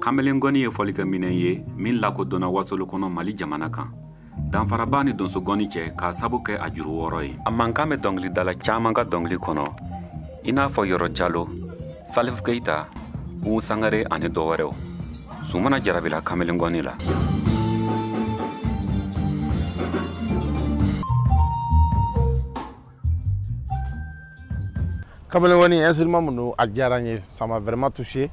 Kamelengoni ye fɔlikɛ minɛ ye min lakodɔnna wasolo kɔnɔ Mali jamana kan. Danfaraba ni donsogɔni cɛ k'a sabu kɛ a juru wɔɔrɔ ye. A mankan bɛ dɔnkilidala caaman ka dɔnkili kɔnɔ, i n'a fɔ Yɔrɔ Jalo, Salif Keita, Umu Sangare ani dɔwɛrɛw. Zumana jarabila kamelengoni la. Kamelengoni instrument mun don a diyara n ye, ça m'a vraiment touché.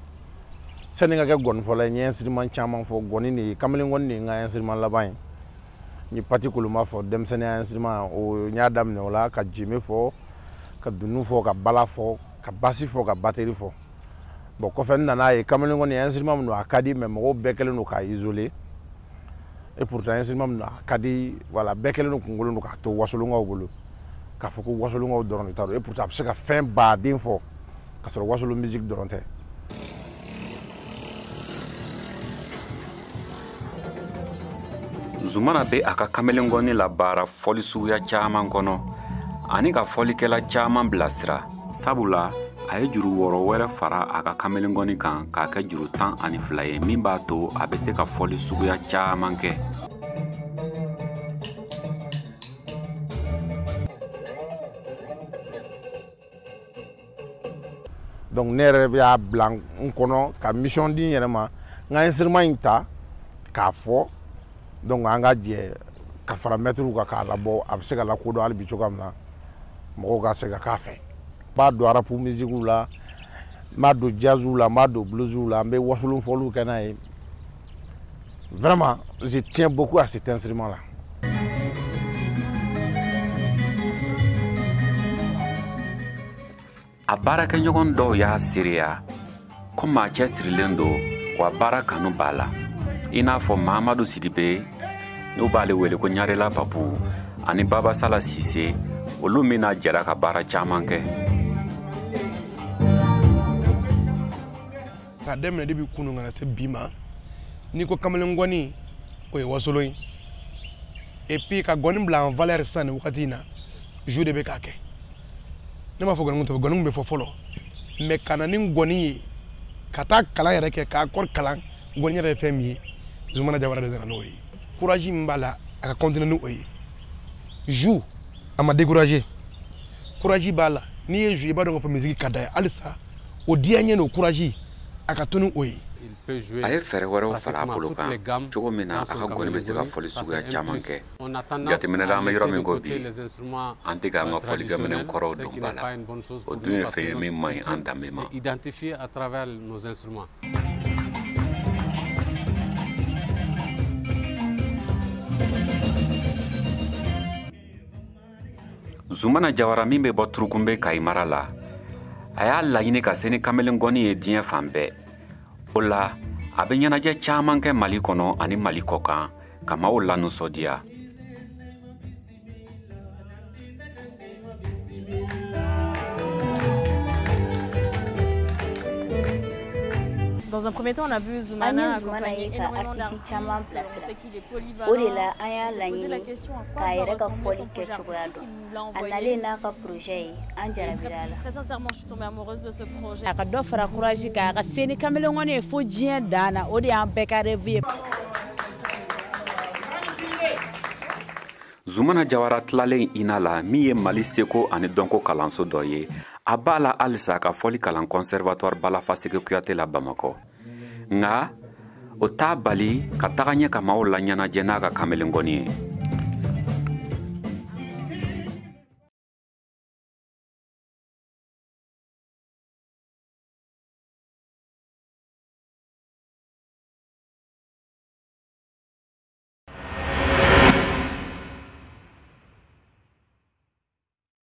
Sani ka kɛ gɔni fɔlɔ n ye instrument caman fɔ, gɔni de ye kamelengoni de ye n ka instrument laban ye. N ye pati koloma fɔ, denmisɛnninya instrument o n y'a daminɛ o la, ka jeme fɔ, ka dunu fɔ, ka bala fɔ, ka basi fɔ, ka batterie fɔ. Bon kɔfɛ n nana ye kamelengoni instrument mun don a ka di mais mɔgɔw bɛɛ kɛlen don k'a isoler. Et pourtant instrument mun don a ka di, voilà, bɛɛ kɛlen don kunkolo don k'a to wasolonkaw bolo. K'a fɔ ko wasolonkaw dɔrɔn de ta don. Et pourtant a bɛ se ka fɛn baden fɔ ka sɔrɔ wasolo musique dɔrɔn tɛ. Zumana be a ka kamelengoni la baara fɔli suguya caaman kɔnɔ ani ka fɔlikɛla caaman bilasira. Sabula a ye juru wɔɔrɔ wɛrɛ fara a ka kamelengoni kan k'a kɛ juru 12 ye min b'a to a bɛ se ka fɔli suguya caaman kɛ. Donc ne yɛrɛ y'a bila n kɔnɔ ka mission di n yɛrɛ ma n ka instrument in ta k'a fɔ. Donc an ka jɛ ka fara mɛtiriw kan k'a labɔ a bɛ se ka lakodɔn hali bi cogoya min na mɔgɔw ka se ka k'a fɛ. N b'a don rap musique la, n b'a don jazz la, n b'a don blues la, n bɛ wasolon fɔliw kɛ n'a ye. Vraiment, je tiens beaucoup à cet instrument là. A baarakɛɲɔgɔn dɔw y'a seereya ko maa cɛ sirilen don wa baara kanu b'a la, i n'a fɔ Mahamadu Sidibe n'u b'ale wele ko Ɲarela Papu ani Baba Sala Sise, olu min n'a jɛra ka baara caaman kɛ. K'a daminɛ depuis kunun kana se bi ma, n'i ko kamelengoni o ye wasolo ye, et puis ka gɔni bila en valeur sisan nin wagati in na, jeu de bɛ k'a kɛ. Ne m'a fɔ gɔni tɛ, gɔni bɛ fɔ fɔlɔ, mais ka na ni gɔni ye ka taa kalan yɛrɛ kɛ k'a kɔri kalan, gɔni yɛrɛ ye fɛn min ye, Zumana Jawara de nana n'o ye. Courage min b'a la a ka continuer n'o ye. Joue a ma découragé, courage b'a la, n'i ye jouer i b'a dɔn k'a fɔ musique ka d'a ye, halisa o diya n ye n'o courage a ka to ni o ye. A ye fɛɛrɛ wɛrɛw fara a bolo kan cogo min na a ka gɔni bɛ se ka fɔli suguya caaman kɛ. Jateminɛla an bɛ yɔrɔ min ko bi, an tɛ k'an ka fɔlikɛminɛn kɔrɔw don ba la. O dun ye fɛn ye min man ɲi an danbe ma. Zumana Jawara min bɛ bɔ Turukunbe Kayi mara la, a y'a laɲini ka se ni kamelengoni ye diɲɛ fan bɛɛ. O la a bɛ ɲɛnajɛ caaman kɛ Mali kɔnɔ ani Mali kɔkan ka maaw lanisɔndiya. Dans un premier temps, on a vu Zumana accompagner énormément d'artistes. On sait qu'il est polyvalent. On s'est posé la question à quoi va ressembler son projet artistique. Il nous l'a envoyé. Très sincèrement, je suis tombée amoureuse de ce projet. Zumana Jawara tilalen ina la min ye Mali seko ani dɔnko kalanso dɔ ye, a b'a la halisa ka fɔli kalan conservatoire Balafaseke Kuyate la Bamakɔ. Nka o t'a bali ka taga ɲɛ ka maaw la ɲɛnajɛ n'a ka kamelengoni ye.